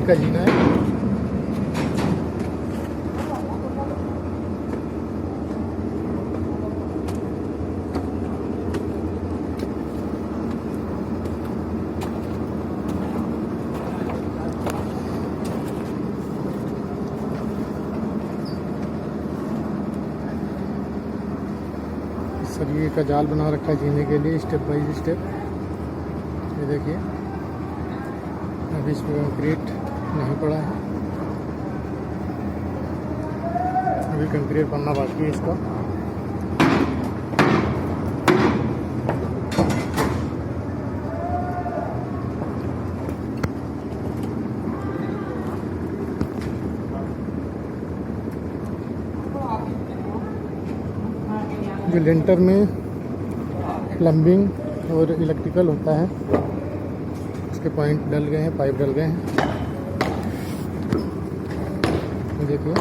Concrete का जीना है। सरिये का जाल बना रखा है जीने के लिए स्टेप बाय स्टेप। ये देखिए अभी इस पर कंक्रीट नहीं पड़ा है, अभी कंक्रीट बनना बाकी है इसका। जो लेंटर में प्लम्बिंग और इलेक्ट्रिकल होता है उसके पॉइंट डल गए हैं, पाइप डल गए हैं। देखिए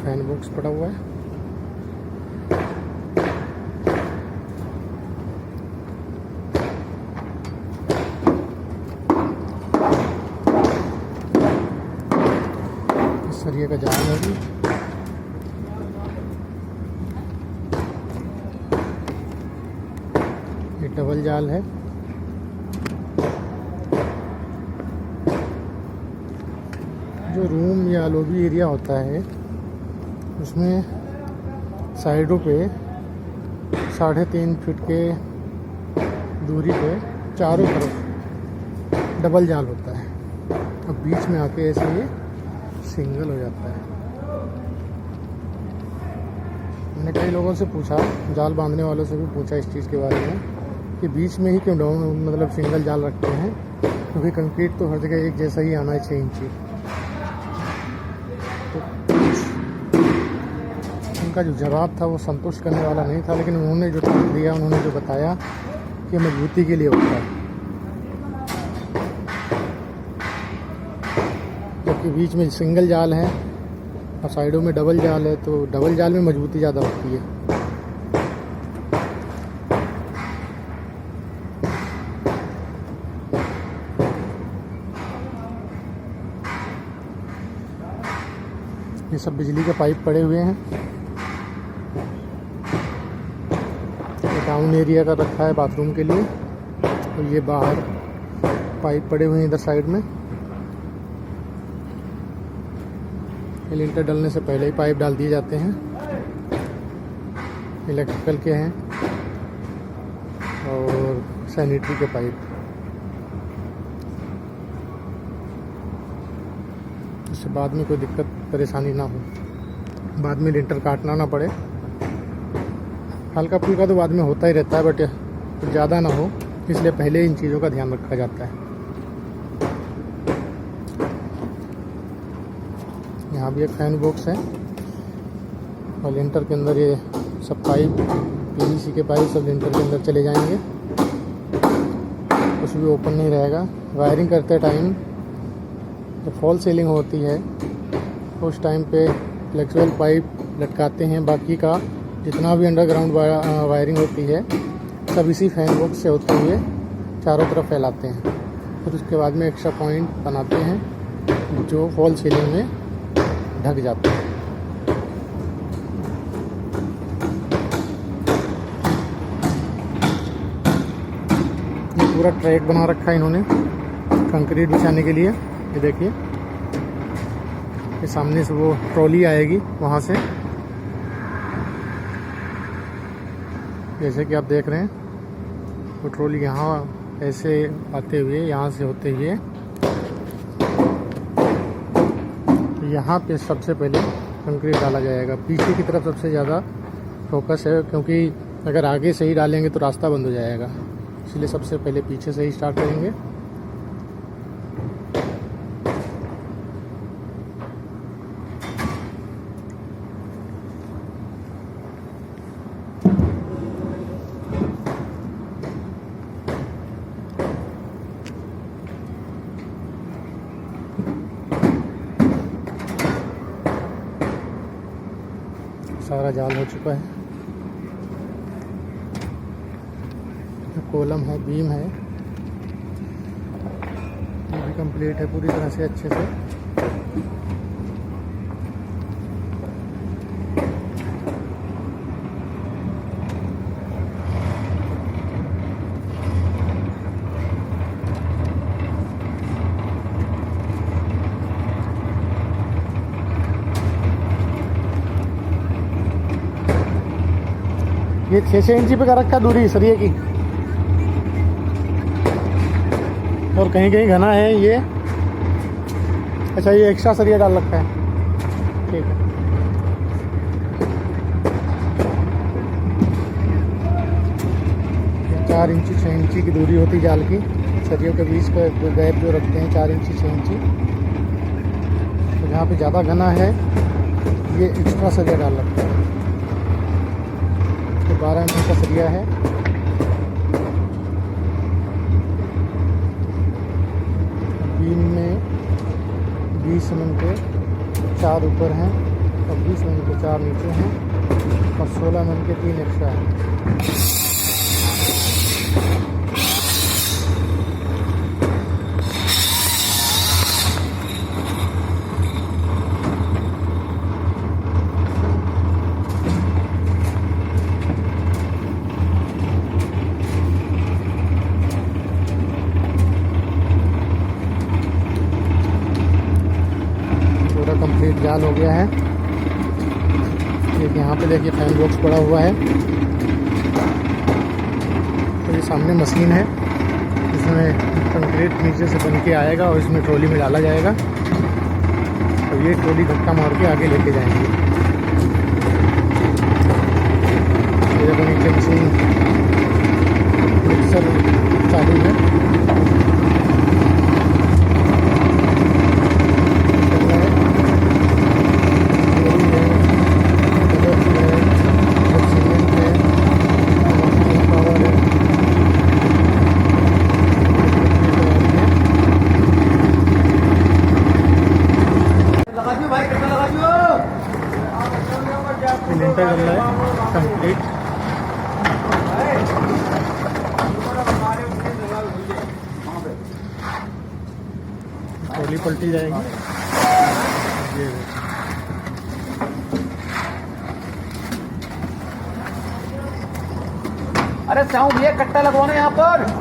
फैन बॉक्स पड़ा हुआ है। सरिये का जाल है। ये डबल जाल है। जो रूम या लॉबी एरिया होता है उसमें साइडों पे 3.5 फीट के दूरी पे चारों तरफ डबल जाल होता है और बीच में आके ऐसे ये सिंगल हो जाता है। मैंने कई लोगों से पूछा, जाल बांधने वालों से भी पूछा इस चीज़ के बारे में कि बीच में ही क्यों मतलब सिंगल जाल रखते हैं, क्योंकि कंक्रीट तो हर जगह एक जैसा ही आना है 6 इंची। उनका जो जवाब था वो संतुष्ट करने वाला नहीं था, लेकिन उन्होंने जो दिया, उन्होंने जो बताया कि मजबूती के लिए होता है। जबकि बीच में सिंगल जाल है और साइडों में डबल जाल है, तो डबल जाल में मजबूती ज़्यादा होती है। ये सब बिजली के पाइप पड़े हुए हैं। डाउन एरिया का रखा है बाथरूम के लिए, और ये बाहर पाइप पड़े हुए हैं इधर साइड में। लिंटर डलने से पहले ही पाइप डाल दिए जाते हैं। इलेक्ट्रिकल के हैं और सैनिटरी के पाइप, इससे बाद में कोई दिक्कत परेशानी ना हो, बाद में लिंटर काटना ना पड़े। हल्का फुल्का तो बाद में होता ही रहता है, बट ज़्यादा ना हो, इसलिए पहले इन चीज़ों का ध्यान रखा जाता है। यहाँ भी एक फैन बॉक्स है और लिंटर के अंदर ये सब पाइप, पीवीसी के पाइप सब लिंटर के अंदर चले जाएंगे, कुछ भी ओपन नहीं रहेगा। वायरिंग करते टाइम जब फॉल सीलिंग होती है उस टाइम पे फ्लेक्सिबल पाइप लटकाते हैं। बाकी का जितना भी अंडरग्राउंड वायरिंग होती है सब इसी फैन बॉक्स से होते हुए चारों तरफ फैलाते हैं। फिर उसके बाद में एक्स्ट्रा पॉइंट बनाते हैं जो फॉल सीलिंग में ढक जाते हैं। ये पूरा ट्रैक बना रखा है इन्होंने कंक्रीट बिछाने के लिए। ये देखिए, ये सामने से वो ट्रॉली आएगी वहाँ से, जैसे कि आप देख रहे हैं वो ट्रॉली यहाँ ऐसे आते हुए, यहाँ से होते हुए यहाँ पे सबसे पहले कंक्रीट डाला जाएगा। पीछे की तरफ सबसे ज़्यादा फोकस है, क्योंकि अगर आगे से ही डालेंगे तो रास्ता बंद हो जाएगा, इसलिए सबसे पहले पीछे से ही स्टार्ट करेंगे। सारा जाल हो चुका है, कॉलम है, बीम है, ये भी कंप्लीट है पूरी तरह से अच्छे से। ये 6 इंची पे का रखा दूरी सरिये की, और कहीं कहीं घना है ये। अच्छा, ये एक्स्ट्रा सरिया डाल रखा है, ठीक है। ये 4 इंची 6 इंची की दूरी होती जाल की, सरियों के बीच का गैप जो रखते हैं 4 इंची 6 इंची। तो जहाँ पे ज़्यादा घना है ये एक्स्ट्रा सरिया डाल रखा है। तो 12 इंची का सरिया है। बीम में 20 mm के 4 ऊपर हैं और 20 mm के 4 नीचे हैं और 16 mm के 3 एक्स्ट्रा हैं। कंप्लीट जाल हो गया है। यहाँ पे देखिए फैन बॉक्स पड़ा हुआ है। तो ये सामने मशीन है, इसमें कंक्रीट नीचे से बन के आएगा और इसमें ट्रॉली में डाला जाएगा। तो ये ट्रॉली धक्का मार के आगे लेके जाएंगे। ये देखो नीचे मशीन मिक्सर चालू है। लिंटर चल रहा है कंक्रीट। ट्रॉली पलटी जाएगी। ये अरे साहू भैया कट्टा लगवाना यहाँ पर।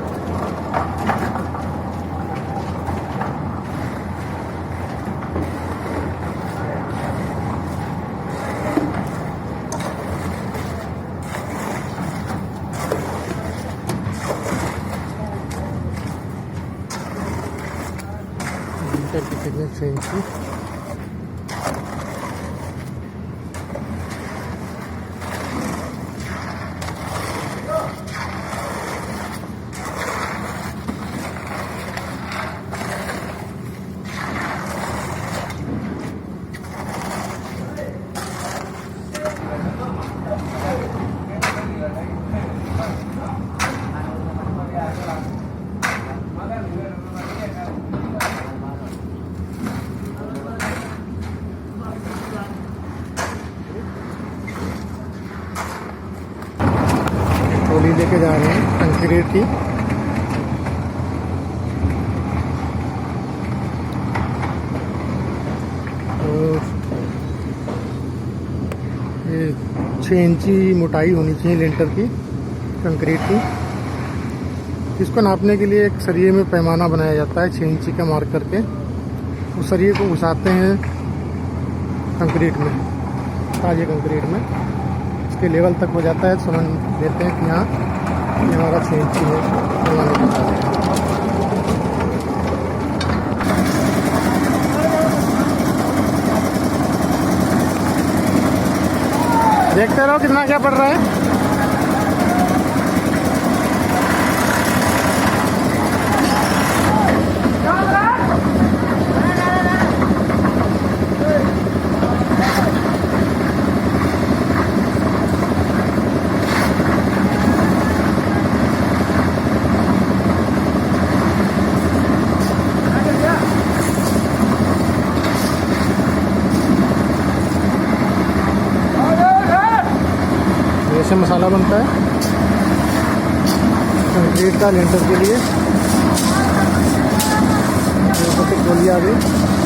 की थिकनेस 6 इंची। ट्रॉली लेके जा रहे हैं कंक्रीट की। और ये 6 इंची मोटाई होनी चाहिए लिंटर की, कंक्रीट की। इसको नापने के लिए एक सरिये में पैमाना बनाया जाता है 6 इंची का मार्क करके। उस सरिये को घुसाते हैं कंक्रीट में, ताजे कंक्रीट में। इसके लेवल तक हो जाता है, समझ लेते हैं कि यहाँ ये हमारा 6 इंची है पैमाने के साथ। देखते रहो कितना क्या पड़ रहा है। ऐसे मसाला बनता है कंक्रीट का लिंटर के लिए। गोली आ गई।